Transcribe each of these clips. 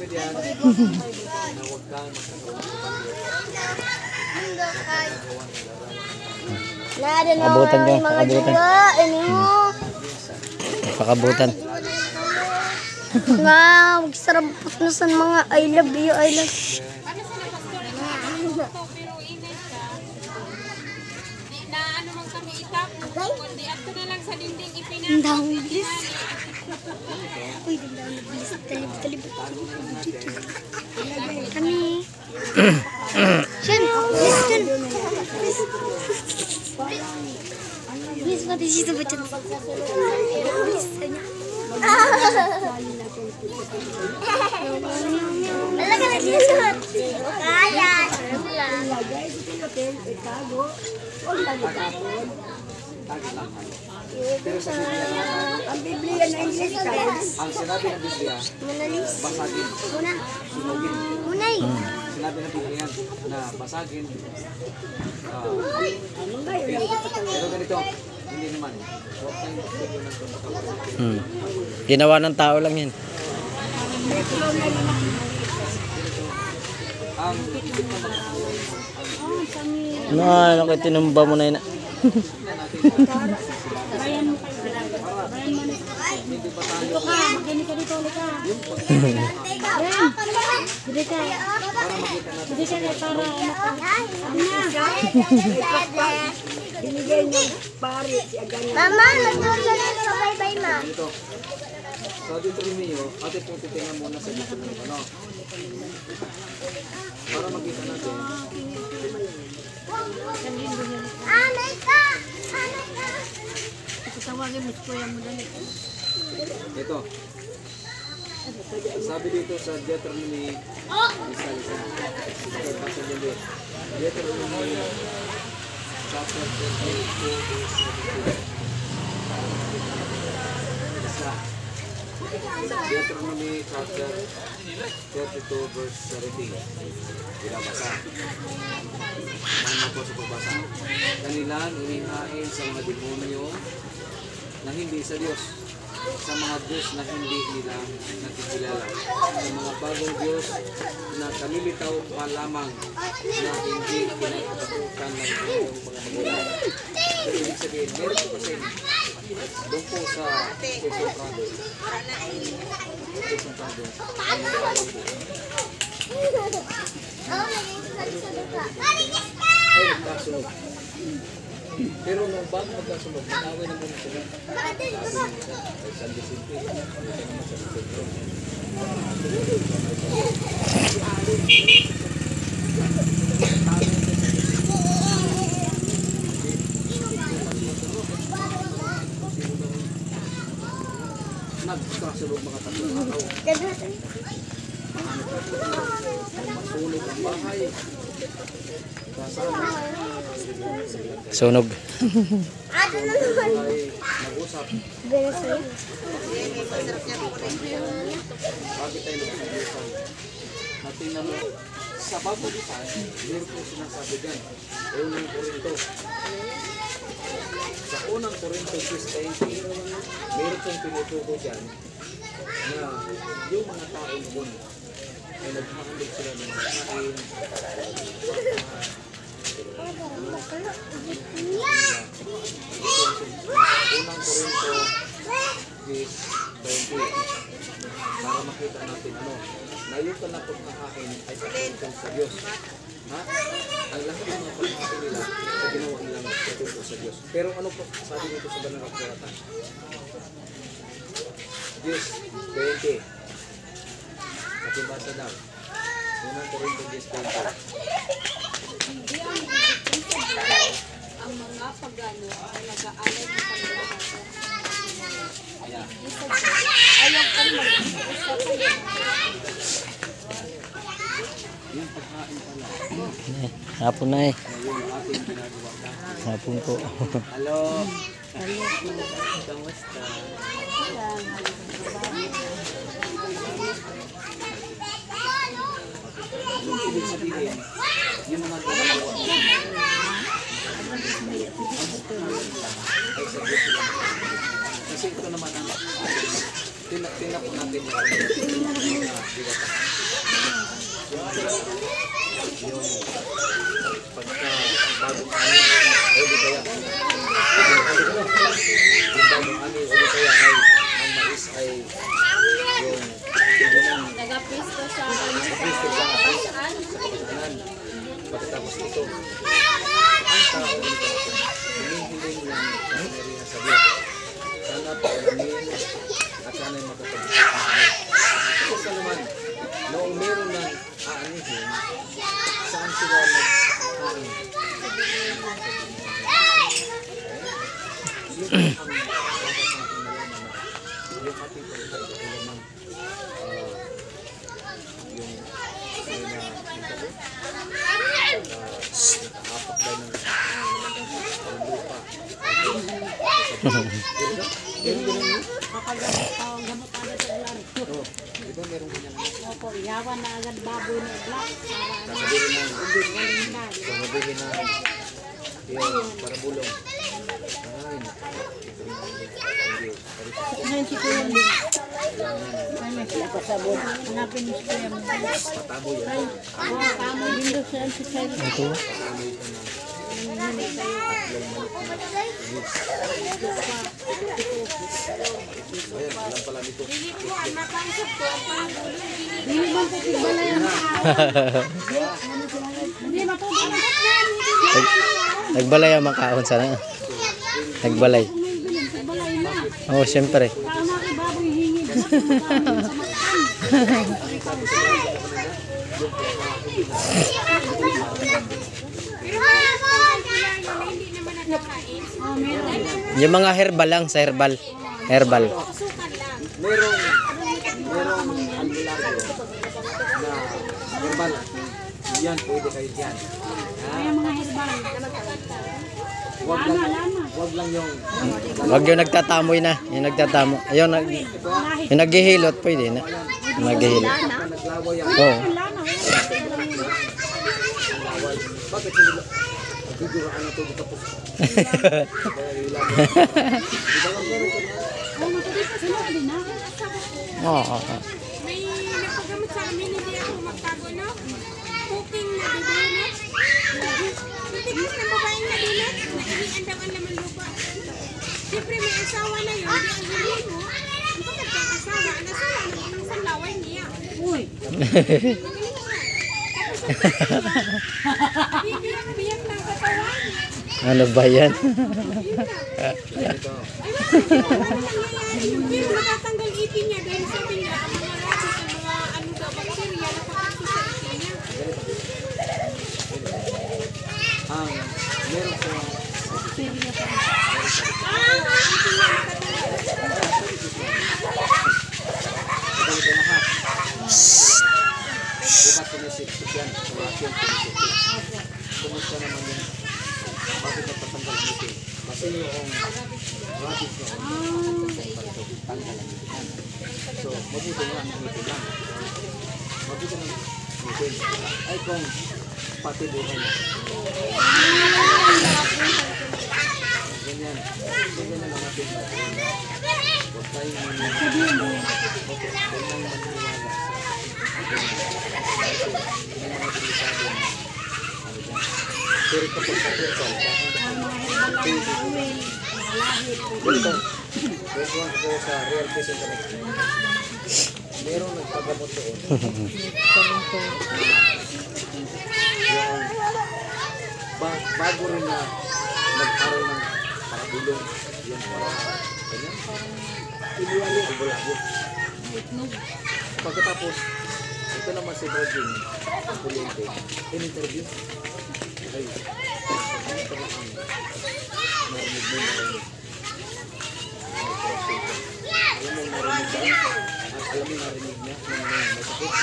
diyan na huwag kang Pakabutan ka, pakabutan. Pakabutan. Wow, sarapot na sa mga I love you, I love you. Na ano man kami itap, kundi ato na lang sa dinding Ang ipinang. dahong bilis. Uy, ang dahong bilis. Talib. Kami. Shan, yes, Shan. Yes, pati siya ba dyan? Bilis niya. Talaga naglisot. Kaya. ang Biblia na English guys. Ang sinabi ng Biblia, basagin, sunugin. Unay. Sinabi ng Biblia na basagin. Pero ganito, hindi naman. Huwag kayong magbigay ng pagkakabasagin. Ginawa ng tao lang yan. Ang Ano kayo tinumba mo na yun? Mama, nagtuloy na sa bye-bye, ma. dito. Sa dito rin niyo, ate po titingnan muna sa dito ng ano. Para makita natin. Anay ka! Ito. Sabi dito sa Deuteronomy, isa. Ito, basa niyo dito. Deuteronomy, chapter 22, isa. Deuteronomy, chapter 32, verse 17. Binabasa. Ano po sa pagbasa? Kanilang inihain sa mga demonyo na hindi sa Diyos, sa mga Diyos na hindi nila nakikilala, sa mga bagong Diyos na kalilitaw pa lamang na hindi kinakatakutan ng inyong mga magulang. So, ibig sabihin, meron po kasi doon po sa Quezon Province. Quezon Province. Ay, nagkasunod. Pero nung bago magkasunod, nag-away na muna sila. Sabi nila, ay San Vicente. Hindi naman San Vicente. Nagkasunod mga tatlong araw. Masunog ang bahay. Sunog. Ay nag-usap. Bakit tayo nag-usap? Natingnan mo, sa pagbubutan, meron po sinasabi dyan. Unang Korinto. Sa unang Korinto 6:20, meron pong tinutuko dyan na yung mga tao noon ay naghahandog sila ng mga kain, unang Korinto 6:20 para makita natin na yung kanapot na kain ay patungkol sa Diyos. Ha? Ang lahat ng mga pagkain nila ay ginawa nilang patungkol sa Diyos. Pero ano po sabi nito sa banal na kasulatan? Diyos 20. Nakibasa daw. Unang Korinto 10:20. Ang mga pagano ay nag-aalay ng paglahat. Ayan. Ayaw ko mag-usapan. Yung pagkain pala. Hapon na eh. Yung ating ginagawa na. Hapon po. Hello. Hello po. Kamusta? Yung ibig sabihin, yung mga ginagawa na. Ay sa Diyos sila. Kasi ito naman ang tingnan po natin yung bigatan. Yung pagka bagong ani o di kaya yung bagong ani o di kaya ay ang mais ay yung Nagapisto sa Kristo sa kapatanan. Pagkatapos ito, ang tao dito hinihiling ng kapangyarihan sa Diyos. Sana paalamin at sana'y makapag-isip na kami. Kasi naman, noong meron ng aanihin, saan sila nag-ain? Yun ang dapat natin malaman na yung ating pagkakas ay lamang yung may na nakaapak daw ng lupa. gamot agad sa ulan. Oo, di ba meron ganyan? Opo, iyawan na agad baboy na black. Sasabihin ng sasabihin ng yung parabulong. Ay, Ngayon si Kuya Ling. Ano siya pasabot? Hanapin ni Kuya Ling. patabo yan. Oo, kamo din doon sa si Kuya Ling. Ito. Patamo ito ng Nanginginig kayo. tatlong manok na mix. Ayan, alam pala nito. Hindi man po tigbalay ang Hindi matubig na Nagbalay ang makaon sana. Nagbalay. tigbalay na. Oo, siyempre. Paano kay baboy hingid? Yung mga herbal lang sa herbal. Herbal. Merong albularyo na herbal. Yan, pwede kayo dyan. Kaya mga herbal. Wag lang yung Wag yung nagtatamoy na. Yung nagtatamo. Ayun, yung naghihilot pwede na. Yung naghihilot. naglawa yan. Oo. Bakit hindi nagduduraan na ito tapos kaya ilan. Di ba lang meron ka na? Oo, matubig pa sila din na. Oo. May napagamot sa amin, hindi ako magtago, no? Cooking na dudunot. Titigis ng babaeng na dunot, naihian daw ang laman lupa. Siyempre may asawa na yun, di ang huli mo. Ang pagkakasawa, ang asawa ng sanlaway niya. Uy. Biyak-biyak ng katawan. Ano ba yan? Ito. Pero natatanggal ipin niya dahil sabi niya, ang mga rabbit, ang mga ano daw, bakterya na pakakti sa ipin niya. Ang meron ko ito na ha. Diba tumisip-sip yan? Tumakyan tumisip-sip. Kumusta naman yun? Bakit nagtatanggal ang ipin? Kasi yung rabbit noon, tanggal ang ipin. So, mabuti nga ang ipin lang. Mabuti ng ipin. Ay kung pati buhay na. Ganyan. Ganyan na lang natin. Huwag tayong maniniwala. Huwag tayong maniniwala may mga delikado na ano dyan. Pero kapag sa herbal, ganito. Kwentuhan ko sa Real Peace Internet. Merong nagpagamot doon. Yung bago rin na nag-aral ng parabulong yung para ganyan. Iliwali ang bulabo. Pagkatapos, ito naman si Virgin, ang kulyente, in-interview. Ay, ito lang ang narinig mo na rin. Alam mo narinig ba? At alam mo narinig niya na may sakit.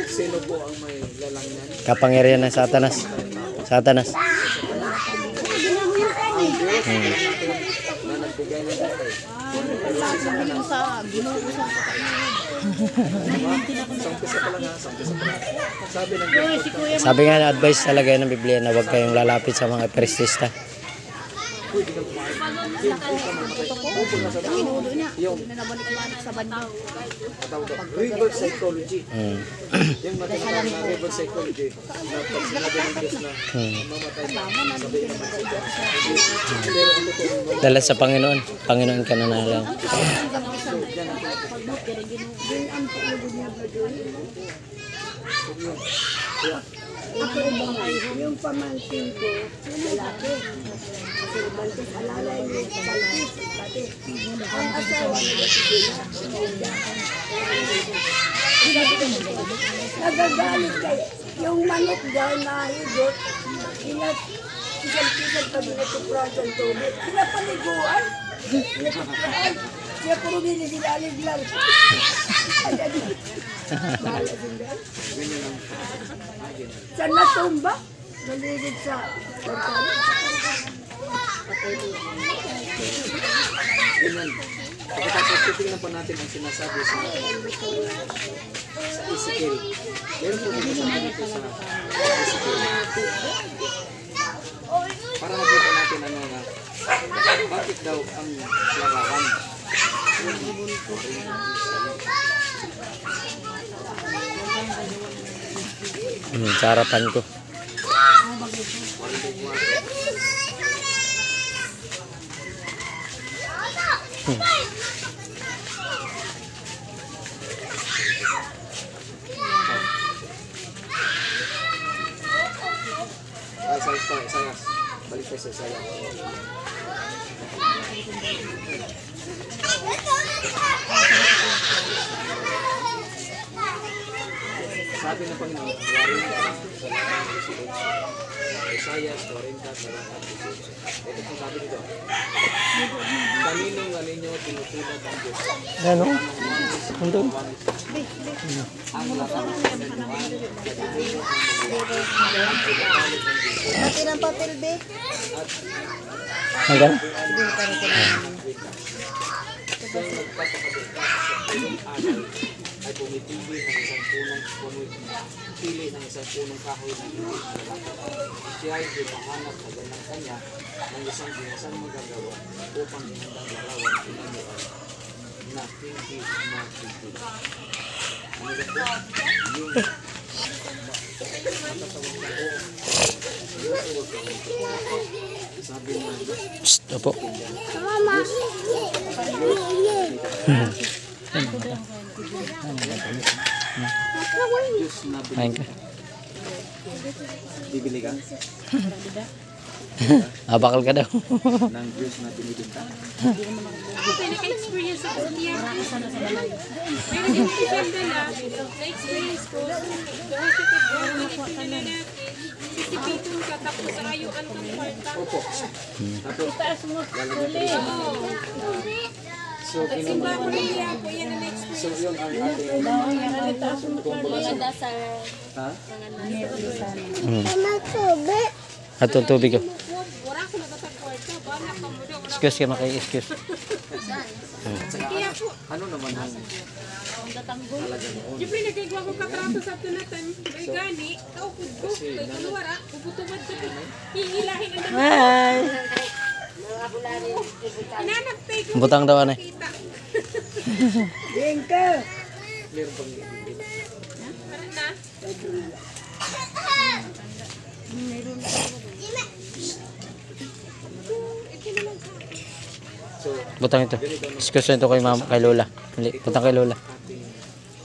Sino po ang may lalangyan? Kapangyarihan ng Satanas. Tao Satanas. Na nagbigay ng buhay. Sa ginoo sa Sampisa pa lang ha, sampisa pa lang. Sabi ng Diyos, si Kuya Sabi nga na advice talaga yun ng Biblia na huwag kayong lalapit sa mga peristista. pwede kang kumain. Yung puta mamatay. Bukol na sa Inudo niya. yung Nabalik-balik sa banyo. katawag ko, reverse psychology. Mm. Yung matinatawag na reverse psychology na pag sinabi ng Diyos na mamatay ka, sabihin naman sa Diyos. Pero ang totoo, Dala sa Panginoon. Panginoon ka na lang. Yung pamangkin ko, lalaki. Kasi bantis, alalay mo, bantis, pati. Ang asawa niya, nagagalit kayo. Yung manok daw na higot, isang-isang pa din ito prasan tubig. Pinapaliguan. Pinapaliguan. Siya puro niligilalig lang. Saan natumba? Naligid sa pagkano. ganyan. Pagkatapos titingnan pa natin ang sinasabi sa Ezekiel. Meron po dito sa dito sa Ezekiel. Para makita natin ano nga, bakit daw ang larawan. Sa harapan ko. Isayas. Balik tayo sa Isayas. Sabi ng Panginoon, warin ka sa lahat ng residensya. Isayas, warin ka sa lahat ng residensya. Ito po sabi nito. Kaninong ninyo tinutulad ang Diyos? Ano? Ano? Ang lahat ng kanuhan, Pati ng papel, be. Hanggang? ay pumipili ng isang punong kahoy na hindi lalaki. Siya ay pinahanap na ganang kanya ng isang binasang magagawa upang hinandang larawan pinaniwan na hindi makikita. Ano ba po? Yung sabi mo, Psst, opo. Diyos na Kain ka. bibili ka Bakal ka daw. ng Diyos na binibinta. Naka-experience ako sa tiyak. Meron din si Sandra na-experience ko. Doon sa kagawin, pinila natin. Sisipitong ka, tapos rayuan kang kwarta. Opo. Tapos, lalagyan ko rin. So, Simba ko rin yan po, yan ang experience. so yun ang ating kumbaga sa... Ha? At yung tubig ko. Wala ko nagatag kwarta, bala ka mo daw. Excuse ka maki-excuse. Kaya po, Ano naman ang talaga noon? siyempre nagkagawa ko katrato sa tunatan. May gani, kaupod ko, kay kaluwara, puputubad ko. Hihilahin ang dami. Hi! Inanagtay ko. Butang daw ano eh. Kita. Bingka. Meron pang bibili. Parang na. So, Butang ito. Excuse ito kay mama, kay Lola. Hindi, butang kay Lola. ating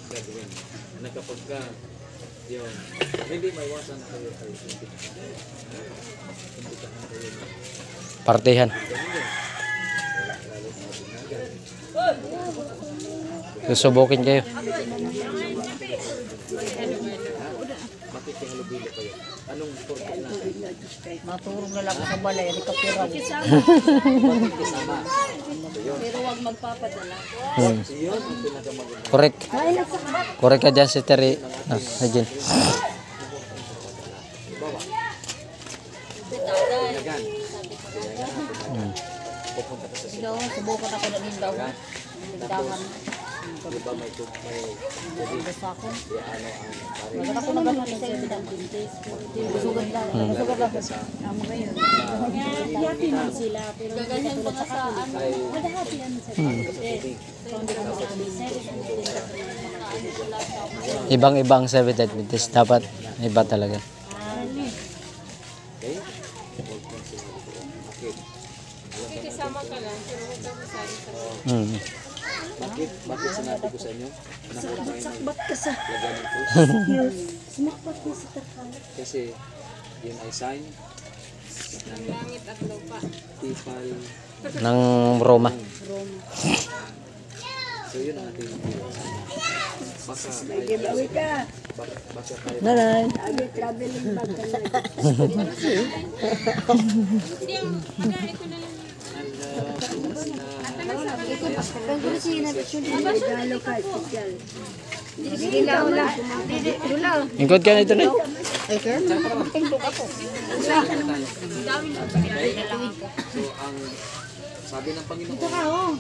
gagawin na kapag ka yun, hindi maiwasan na kayo kayo hindi ka kayo Partihan. Susubukin kayo. makikihalubilo kayo. Anong purpose natin? Maturong na lang sa balay, hindi ka pira. Kasama. Pero huwag magpapadala. So yun ang pinakamaganda. Correct. Correct ka dyan si Terry. Ajin. Pinagan. Pinagan natin. Pupunta ka sa Daw, subukan ako na din daw. Dahan. Di ba may Basta ako. ano ang pare Maganda ko naman sa iyo ng bintis. Sugat lang. Sugat lang. Amo ngayon. Happy man sila. Pero gagahin pa nga sa ano. ay Madahati yan sa Ibang-ibang Seventh Day Adventist. Dapat iba talaga. okay? Bakit? Kasama ka lang, pero huwag kang masali sa Hmm. Bakit sinabi ko sa inyo? Sakbat ka sa Lagyan ng krus. sumakbat mo sa takal. Kasi yun ay sign ng langit at lupa. tipal. Ng Roma. So yun ang ating baka Giveaway ka. baka tayo Nanay. Agi traveling bag ka na. Hindi, pagkain ko na lang. Pagkulo siya na picture. Regalo ka, special. Sige lang wala. Dula. Ingkod ka na ito na. So ang sabi ng Panginoon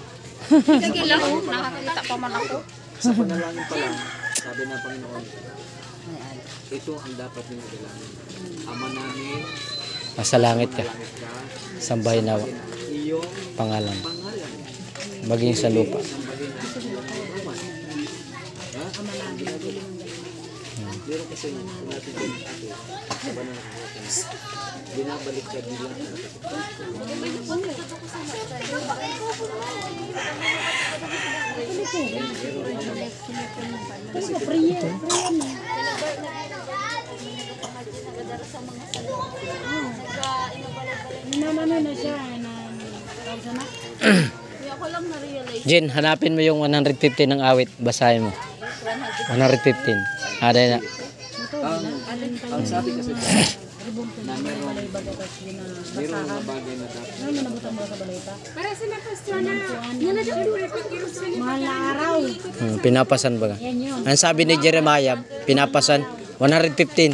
Sige lang. Nakakita pa man ako. sa panalangin pa lang, sabi ng Panginoon, ito ang dapat ninyong dalangin. Ama namin, Nasa langit ka. langit ka, Sambahin na iyong pangalan. pangalan. Maging sa lupa. Sambahin natin ang Roman. Ha? Meron kasi natin din ate, sa banang binabalik ka bilang Namano na siya na na. Jen, hanapin mo yung 115 ng awit. Basahin mo. 115. Ada na. ang sabi kasi na merong mga bagay na dapat Para sa napastwa na. Yan na daw ulit pag-irot sa lipa. Mahal na araw. Pinapasan ba? Ang sabi ni Jeremiah, pinapasan 115.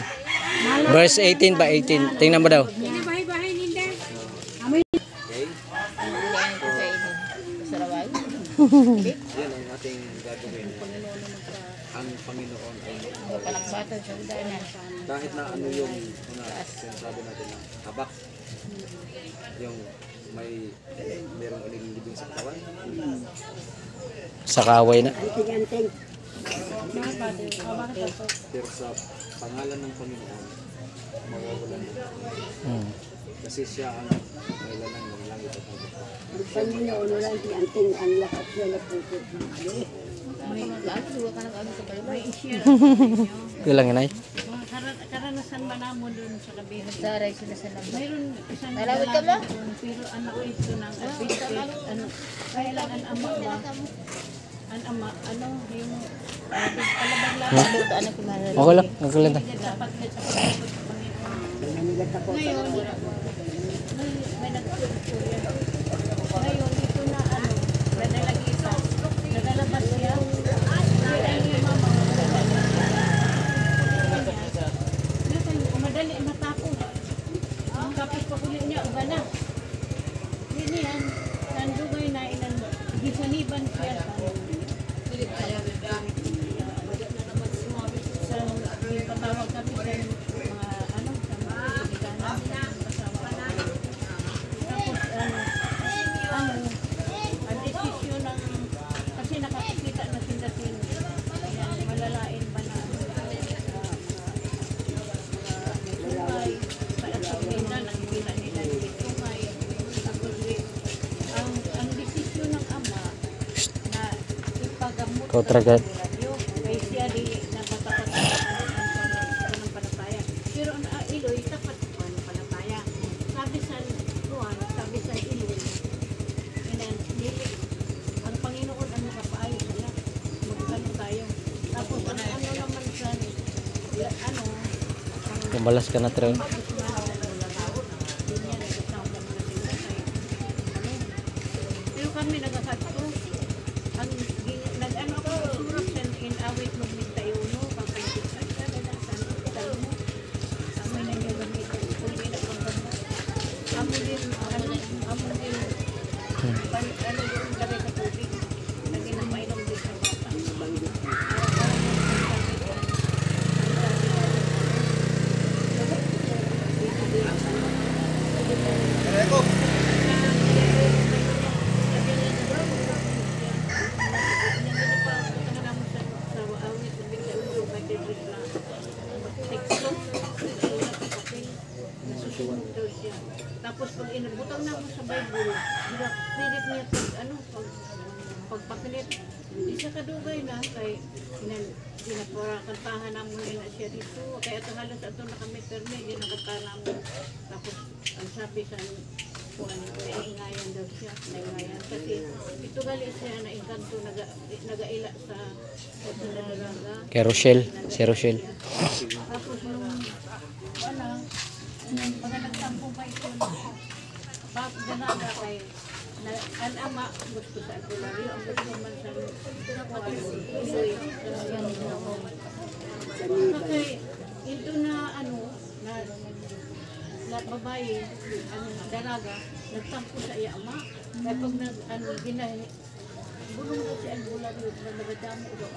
Verse 18 ba 18? Tingnan mo daw. Yan ang bahay-bahay ninda. okay? Yan ang ating gagawin. Ang Panginoon ay kahit na ano yung mga sinasabi natin na habak, yung merong alilibing sa katawan, Sa kaway na. Anting-anting. pero sa pangalan ng Panginoon, mawawalan na. Kasi siya ang kailangan ng langit at ang lupa. Ang Panginoon wala di anting ang lahat siya na puso. Kulang yun ay. Karanasan ba na mo dun sa kabihag? Daray sila sa lambak. Mayroon isang Nalawit ka ba? pero anak ko ito ng biscuit. Ano, kailangan ama ba? Ang ama, ano, yung palabag lang. Anak ko mahal. Okay lang. Nagkulang tayo. Dapat na sa Panginoon. Ngayon, may nagtutuloy. Ngayon, ito na ano, nadalagi ito. Nagalabas siya. Kaya yung mama, madali matapos. Ang kapit pa kulit niya, uga na. Hindi yan, nandugay na ilan, gisaniban siya sa yung patawag kami sa mga ano, sa mga ibiganan, kasama. Tapos ang desisyon ng, kasi nakakita na sila malalain pa na tungay, palasog nila, nakikita nila yung tungay. Tapos ang desisyon ng ama na ipagamot Ikaw talaga. Kay siya di nakatapat ng panataya. Pero ang Iloy, tapat ko ng panataya. Sabi sa Juan, sabi sa Iloy, ang Panginoon ang nakapaayo sila. Magkano tayo. Tapos ano naman sa ano, Kumalas ka na, Trey. pero kami nagkakato. Ang nag-ano ako corruption in awit mo mintayo pampaitik sa dadasan tayo mo. Sa may nangyagamit kung hindi na pang amo din, ano yung lagay sa tubig. Lagi na mainom din sa bata. Tapos pag inabutang na mo sa Bible, pilit niya pagpakilit. Di siya kadugay na kay kantahan na mo nila siya dito. Kaya ito halos ito nakameterme, ginakataan na mo. Tapos ang sabi sa naingayan daw siya, naingayan. Kasi ito gali siya na inkanto, nagaila sa dalaga. Kay Rochelle, si Rochelle. Tapos nung pag nagtampo pa ito, tapos dalaga kay ang ama gusto sa albularyo, ang gusto man sa iloy. Kasi ito na na babae, dalaga, nagtampo sa iya ama. Kaya pag bulong daw si albularyo, nagadamo daw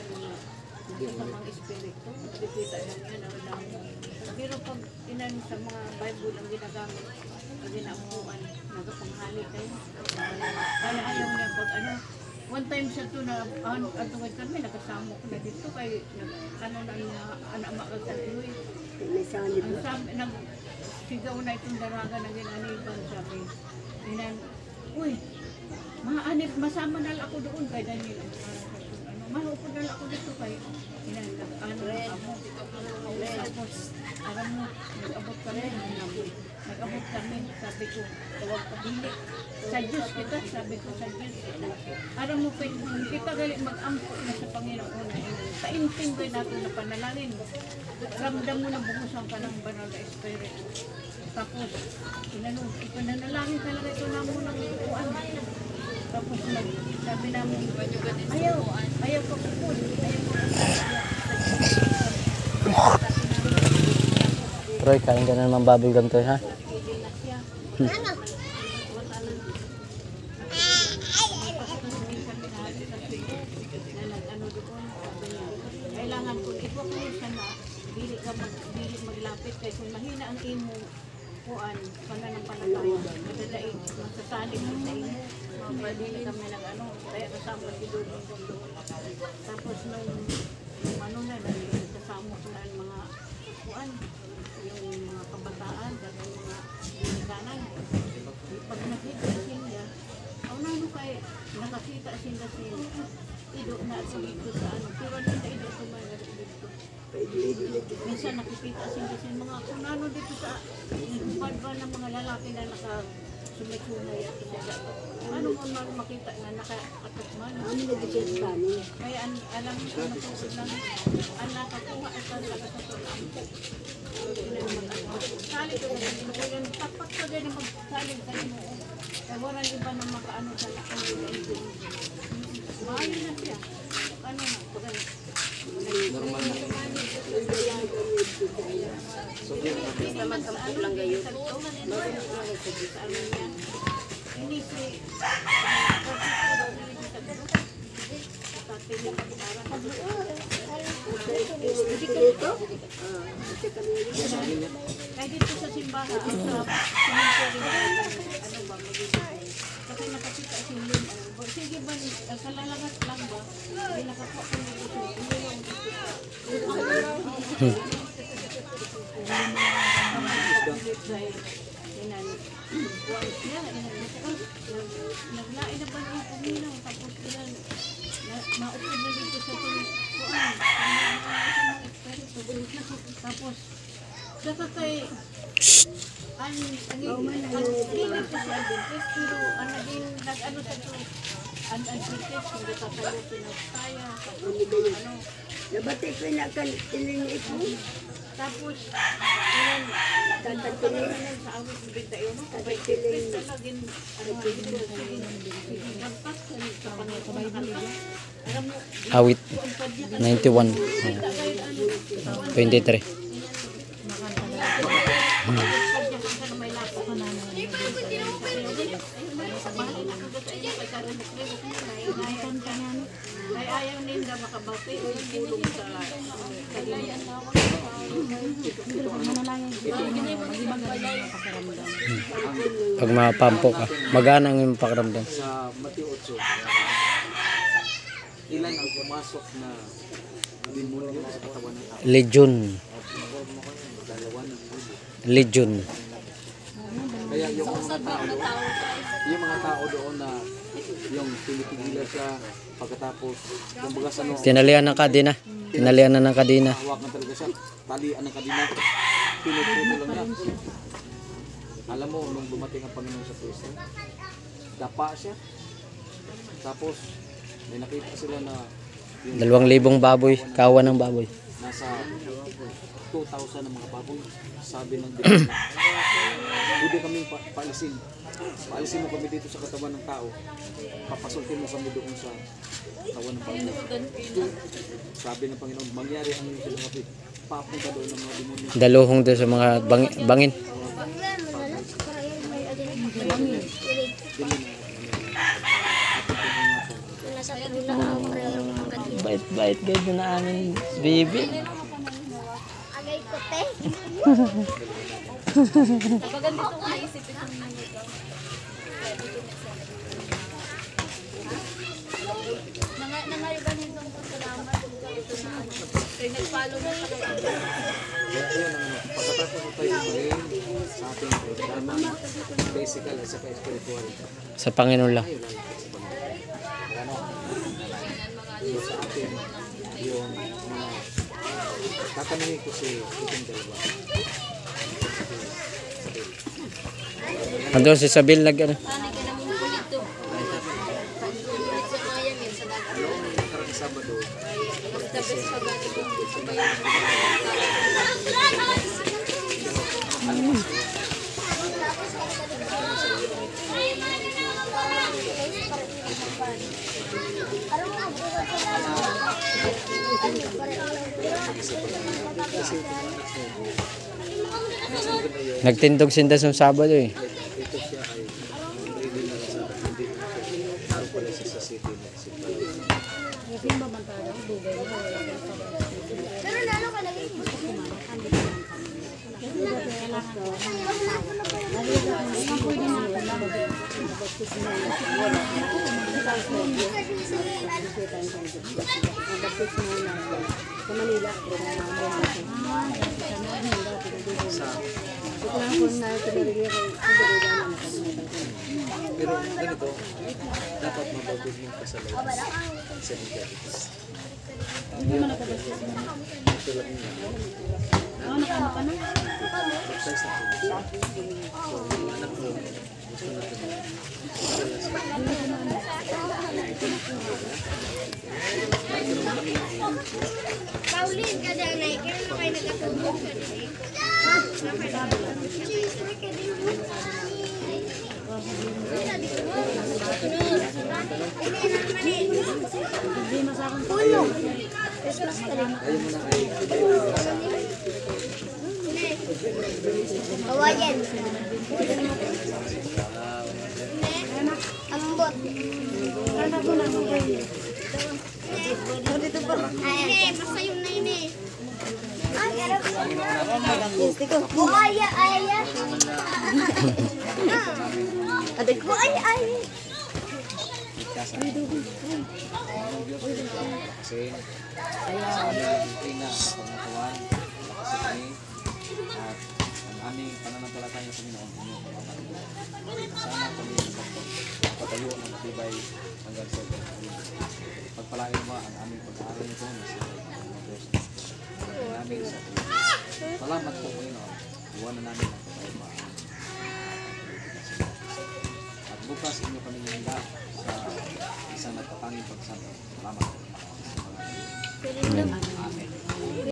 sa mga espiritu, nakikita lang yan, nagadamo. Pero pag inan sa mga Bible ang ginagamit, ang ginaamuan, nagapanghali kayo. Kaya ayaw niya pag one time siya ito na, ang tungod kami, nakasamo ko na dito, kay anak-amakal sa iloy. Ang sabi, nagsigaw na itong daraga na ginaniban, sabi, inan, uy, masama na lang ako doon kay Daniel. Mahupod na lang ako dito kay inan, tapos, alam mo, nag-abot kami, sabi ko, tawag ka dili. Sa Diyos kita, sabi ko sa Diyos. Alam mo, kita galing mag-ampo na sa Panginoon. Taintindoy natin na panalangin. Ramdam mo na bumusan ka ng banal na espiritu. Tapos, ipananalangin talaga ito na mo ng upuan. Tapos, sabi namin, ayaw ka pupun, Troy, kain ka na naman bubble gum to, ha? Kailangan kung ikaw ko siya na dili maglapit kay kung mahina ang imo kuan pananampalataya madalaig masasalig mo sa imo dili kami ng kaya kasama si Dudong doon. Tapos nung na kasama ko na mga kuan yung mga kabataan at mga binikanan. Pag nakita siya, kay nakakita sila si Ido na at dito sa pero hindi Ido kumain dito. Minsan nakikita sila sa mga kung ano dito sa badba ng mga lalaki na nakasumay-sumay at sila. Ano mo makita na nakaatok man. Kaya alam mo kung matulog lang ang nakakuha at talaga sa tulampo. Sali ko na yung tapat ka din na magsalig tayo mo. Kaya walang iba na makaano sa lakang ito. Mahal na siya. Ano na, pag Normal na. So, hindi naman sa ano lang gayon. Ini si kaya dito sa simbahan, sa ano ba, kasi nakakita si Lynn, sige ba, kalalagat lang ba, ay nakakuha ko nito siya, hindi lang naglain na ba niya puminaw, tapos ilan, maupod na dito sa kuan, tapos saka kay ang clinic sa Adventist, pero ang naging nag-ano sa ito, ang Adventist, hindi kakayo pinagkaya, tapos ano. Nabati ko na kan ilinit mo. Tapos, ilan, tatagpilinan sa awit ng benta yun, kabay Adventist na laging, ano, nagpas sa Panginoon. Alam mo, Awit 91, 23. nakabauti o tulong sa kanila. Pag mapampo ka, magana ang iyong pakiramdam. Sa Mateo 8, ilan ang pumasok na demonyo sa katawan ng tao? Legion. Dalawa ng libo. Legion. Kaya yung mga tao doon na yung pinipigilan siya pagkatapos kumbaga sa no, Tinalian ng kadena. Tinalian na ng kadena. hawakan talaga siya, talian ng kadina, pinuputo lang niya. Alam mo, nung dumating ang Panginoon sa Kristo, dapa siya. Tapos, may nakita sila na yung 2,000 baboy. Kawan ng baboy. nasa 2,000 ng mga baboy. Sabi ng Diyos, pwede kaming paalisin. Paalisin mo kami dito sa katawan ng tao. Papasultin mo kami doon sa katawan ng Panginoon. Sabi ng Panginoon, mangyari ang iyong sinapit. Papunta doon ng mga demonyo. Daluhong doon sa mga bangin. Nasa tula ang mga Bait-bait ganda na amin, baby. agay ko te. Kaya yun ang pagkatapos na tayo magaling sa ating programa, physical at saka spiritual. Sa Panginoon lang. Tayo lang sa Panginoon. Ano? So, sa atin, yung mga tatanungin ko si itong dalawa. Andun si Sabil nag ano. Noong nakarang Sabado, Nagtindog sinda sa Sabado eh. ito siya ay ready na sa hindi naroon pala siya sa city na Cebu. Pero lalo ka lagi. Pero ganito, dapat mabagod yung kasalanan sa negatives. Ito lang yun. Baptize na po. So, yung anak mo, gusto natin Pauline ka dyan na kaya na kayo nagkatulog ka din. Cheese ka din. Puno. Christmas ka rin. ayaw mo na ay Kawayan. Ambot. Ini, masa yung na ini. Buaya, aya. Adik ko, ay. kasi sabi ng ina pagmatuan kasi kami at ang aming pananampalataya sa Panginoon inyong sana kami pagpatayo ng matibay hanggang sa pagpalain mo ang aming pag-aaral nito na sa Diyos namin sa Panginoon. Salamat po Panginoon, iwanan namin